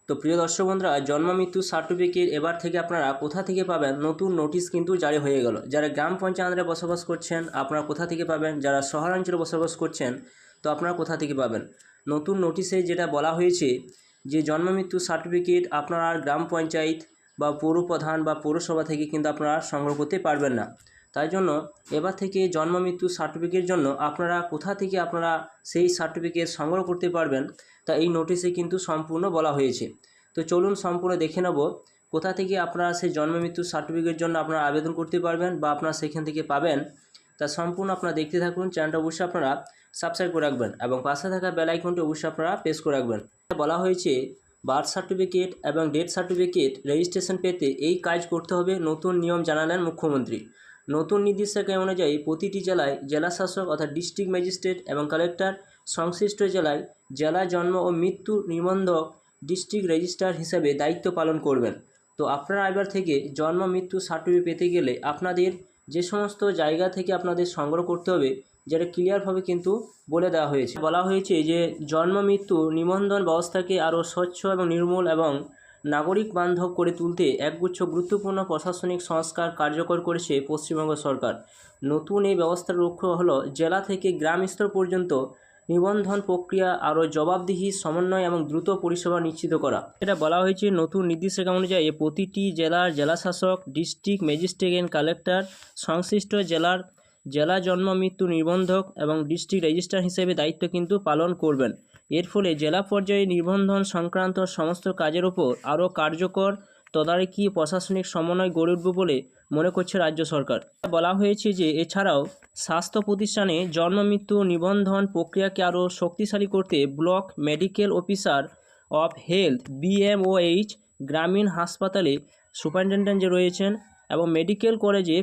তো প্রিয় দর্শক বন্ধুরা, জন্ম মৃত্যু সার্টিফিকেট এবার থেকে আপনারা কোথা থেকে পাবেন? নতুন নোটিশ কিন্তু জারি হয়ে গেল। যারা গ্রাম পঞ্চায়েতে বসবাস করছেন আপনারা কোথা থেকে পাবেন? যারা শহরাঞ্চলে বসবাস করছেন তো আপনারা কোথা থেকে পাবেন? নতুন নোটিশে যেটা বলা হয়েছে যে জন্ম মৃত্যু সার্টিফিকেট আপনারা আর গ্রাম পঞ্চায়েত বা পৌর প্রধান বা পৌরসভা থেকে কিন্তু আপনারা সংগ্রহ করতে পারবেন না। তাই জন্য এবার থেকে জন্ম মৃত্যু সার্টিফিকেটের জন্য আপনারা কোথা থেকে আপনারা সেই সার্টিফিকেট সংগ্রহ করতে পারবেন তা এই নোটিশে কিন্তু সম্পূর্ণ বলা হয়েছে। তো চলুন সম্পূর্ণ দেখে নেব কোথা থেকে আপনারা সেই জন্ম মৃত্যু সার্টিফিকেটের জন্য আপনারা আবেদন করতে পারবেন বা আপনারা সেখান থেকে পাবেন। তা সম্পূর্ণ আপনারা দেখতে থাকুন। চ্যানেলটা অবশ্যই আপনারা সাবস্ক্রাইব করে রাখবেন এবং পাশে থাকা বেল আইকনটি অবশ্যই আপনারা প্রেস করে রাখবেন। বলা হয়েছে বার্থ সার্টিফিকেট এবং ডেথ সার্টিফিকেট রেজিস্ট্রেশন পেতে এই কাজ করতে হবে, নতুন নিয়ম জানালেন মুখ্যমন্ত্রী। নতুন নির্দেশিকা অনুযায়ী প্রতিটি জেলায় জেলাশাসক অর্থাৎ ডিস্ট্রিক্ট ম্যাজিস্ট্রেট এবং কালেক্টর সংশ্লিষ্ট জেলায় জেলা জন্ম ও মৃত্যু নিবন্ধক ডিস্ট্রিক্ট রেজিস্ট্রার হিসেবে দায়িত্ব পালন করবেন। তো আপনারা এবার থেকে জন্ম মৃত্যু সার্টিফিকেট পেতে গেলে আপনাদের যে সমস্ত জায়গা থেকে আপনাদের সংগ্রহ করতে হবে যেটা ক্লিয়ারভাবে কিন্তু বলে দেওয়া হয়েছে। বলা হয়েছে যে জন্ম মৃত্যু নিবন্ধন ব্যবস্থাকে আরও স্বচ্ছ এবং নির্মূল এবং নাগরিক বান্ধব করে তুলতে একগুচ্ছ গুরুত্বপূর্ণ প্রশাসনিক সংস্কার কার্যকর করেছে পশ্চিমবঙ্গ সরকার। নতুন এই ব্যবস্থার লক্ষ্য হলো জেলা থেকে গ্রাম স্তর পর্যন্ত নিবন্ধন প্রক্রিয়া আরও জবাবদিহি, সমন্বয় এবং দ্রুত পরিষেবা নিশ্চিত করা। এটা বলা হয়েছে নতুন নির্দেশিকা অনুযায়ী প্রতিটি জেলার জেলাশাসক, ডিস্ট্রিক্ট ম্যাজিস্ট্রেট এন্ড কালেক্টর সংশ্লিষ্ট জেলার জেলা জন্ম মৃত্যু নিবন্ধক এবং ডিস্ট্রিক্ট রেজিস্ট্রার হিসেবে দায়িত্ব কিন্তু পালন করবেন। এর ফলে জেলা পর্যায়ে নিবন্ধন সংক্রান্ত সমস্ত কাজের ওপর আরও কার্যকর তদারকি প্রশাসনিক সমন্বয় গড়ে উঠবে বলে মনে করছে রাজ্য সরকার। বলা হয়েছে যে এছাড়াও স্বাস্থ্য প্রতিষ্ঠানে জন্ম মৃত্যু নিবন্ধন প্রক্রিয়াকে আরও শক্তিশালী করতে block medical officer of health BMOH, গ্রামীণ হাসপাতালে সুপারিনটেনডেন্ট যে রয়েছেন এবং মেডিকেল কলেজে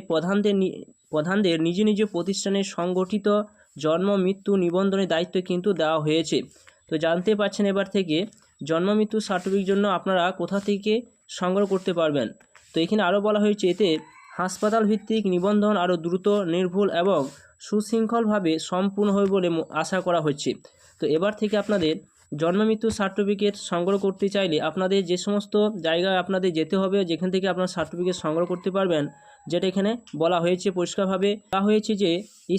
প্রধানদের নিজ নিজ প্রতিষ্ঠানে সংগঠিত জন্ম মৃত্যু নিবন্ধনের দায়িত্ব কিন্তু দেওয়া হয়েছে। তো জানতে পারছেন এবার থেকে জন্ম মৃত্যু সার্টিফিকেটের জন্য আপনারা কোথা থেকে সংগ্রহ করতে পারবেন। তো এখানে আরও বলা হয়েছে এতে হাসপাতাল ভিত্তিক নিবন্ধন আরও দ্রুত, নির্ভুল এবং সুশৃঙ্খলভাবে সম্পূর্ণ হবে বলে আশা করা হচ্ছে। তো এবার থেকে আপনাদের জন্ম মৃত্যু সার্টিফিকেট সংগ্রহ করতে চাইলে আপনাদের যে সমস্ত জায়গায় আপনাদের যেতে হবে, যেখান থেকে আপনার সার্টিফিকেট সংগ্রহ করতে পারবেন, যেটা এখানে বলা হয়েছে পরিষ্কারভাবে বলা হয়েছে যে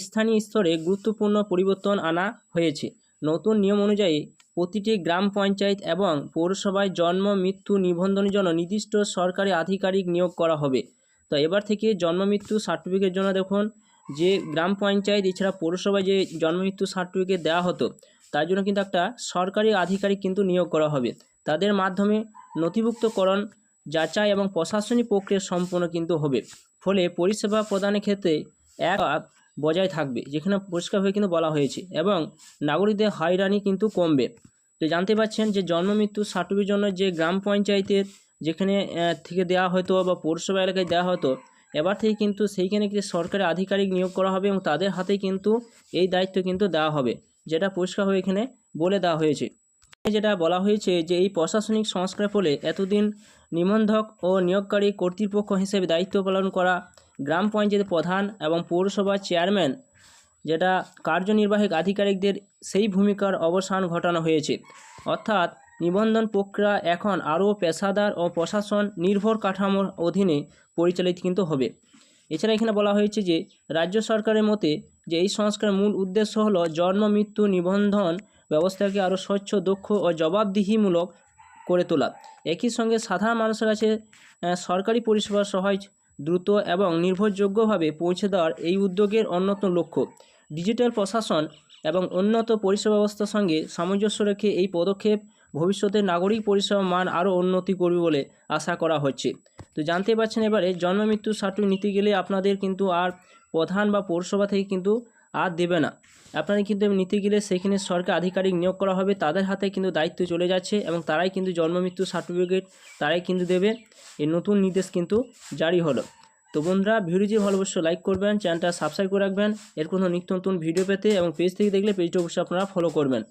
স্থানীয় স্তরে গুরুত্বপূর্ণ পরিবর্তন আনা হয়েছে। নতুন নিয়ম অনুযায়ী প্রতিটি গ্রাম পঞ্চায়েত এবং পৌরসভায় জন্ম মৃত্যু নিবন্ধনের জন্য নির্দিষ্ট সরকারি আধিকারিক নিয়োগ করা হবে। তো এবার থেকে জন্ম মৃত্যু সার্টিফিকেটের জন্য দেখুন যে গ্রাম পঞ্চায়েত এছাড়া পৌরসভায় যে জন্ম মৃত্যু সার্টিফিকেট দেওয়া হতো তার জন্য কিন্তু একটা সরকারি আধিকারিক কিন্তু নিয়োগ করা হবে। তাদের মাধ্যমে নথিভুক্তকরণ, যাচাই এবং প্রশাসনিক প্রক্রিয়া সম্পূর্ণ কিন্তু হবে। ফলে পরিষেবা প্রদানের ক্ষেত্রে এক বজায় থাকবে, যেখানে পরিষ্কারভাবে কিন্তু বলা হয়েছে, এবং নাগরিকদের হয়রানি কিন্তু কমবে। তো জানতে পারছেন যে জন্ম মৃত্যু সার্টিফিকেটের জন্য যে গ্রাম পঞ্চায়েতের যেখানে থেকে দেওয়া হতো বা পৌরসভা এলাকায় দেওয়া হতো, এবার থেকে কিন্তু সেইখানে কিছু সরকারি আধিকারিক নিয়োগ করা হবে এবং তাদের হাতে কিন্তু এই দায়িত্ব কিন্তু দেওয়া হবে, যেটা পরিষ্কারভাবে এখানে বলে দেওয়া হয়েছে। যেটা বলা হয়েছে যে এই প্রশাসনিক সংস্কারের ফলে এতদিন নিবন্ধক ও নিয়োগকারী কর্তৃপক্ষ হিসেবে দায়িত্ব পালন করা গ্রাম পঞ্চায়েত প্রধান এবং পৌরসভার চেয়ারম্যান, যেটা কার্যনির্বাহী আধিকারিকদের সেই ভূমিকার অবসান ঘটানো হয়েছে। অর্থাৎ নিবন্ধন প্রক্রিয়া এখন আরও পেশাদার ও প্রশাসন নির্ভর কাঠামোর অধীনে পরিচালিত কিন্তু হবে। এছাড়া এখানে বলা হয়েছে যে রাজ্য সরকারের মতে যে এই সংস্কারের মূল উদ্দেশ্য হলো জন্ম মৃত্যু নিবন্ধন ব্যবস্থাকে আরও স্বচ্ছ, দক্ষ ও জবাবদিহিমূলক করে তোলা। একই সঙ্গে সাধারণ মানুষের কাছে সরকারি পরিষেবা সহজ, দ্রুত এবং নির্ভরযোগ্যভাবে পৌঁছে দেওয়ার এই উদ্যোগের অন্যতম লক্ষ্য। ডিজিটাল প্রশাসন এবং উন্নত পরিষেবা ব্যবস্থার সঙ্গে সামঞ্জস্য রেখে এই পদক্ষেপ ভবিষ্যতে নাগরিক পরিষেবার মান আরও উন্নতি করবে বলে আশা করা হচ্ছে। তো জানতে পারছেন এবারে জন্ম মৃত্যু সার্টিফিকেট নিতে গেলে আপনাদের কিন্তু আর প্রধান বা পৌরসভা থেকে কিন্তু আর দেবে না। আপনাদের কিন্তু নিতে গেলে সেখানে সরকারি আধিকারিক নিয়োগ করা হবে, তাদের হাতে কিন্তু দায়িত্ব চলে যাচ্ছে এবং তারাই কিন্তু জন্ম মৃত্যু সার্টিফিকেট তারাই কিন্তু দেবে। এই নতুন নির্দেশ কিন্তু জারি হলো। তো বন্ধুরা, ভিডিও যদি ভালো অবশ্যই লাইক করবেন, চ্যানেলটা সাবস্ক্রাইব করে রাখবেন এর কোনো নিত্য নতুন ভিডিও পেতে, এবং পেজ থেকে দেখলে পেজটা অবশ্যই আপনারা ফলো করবেন।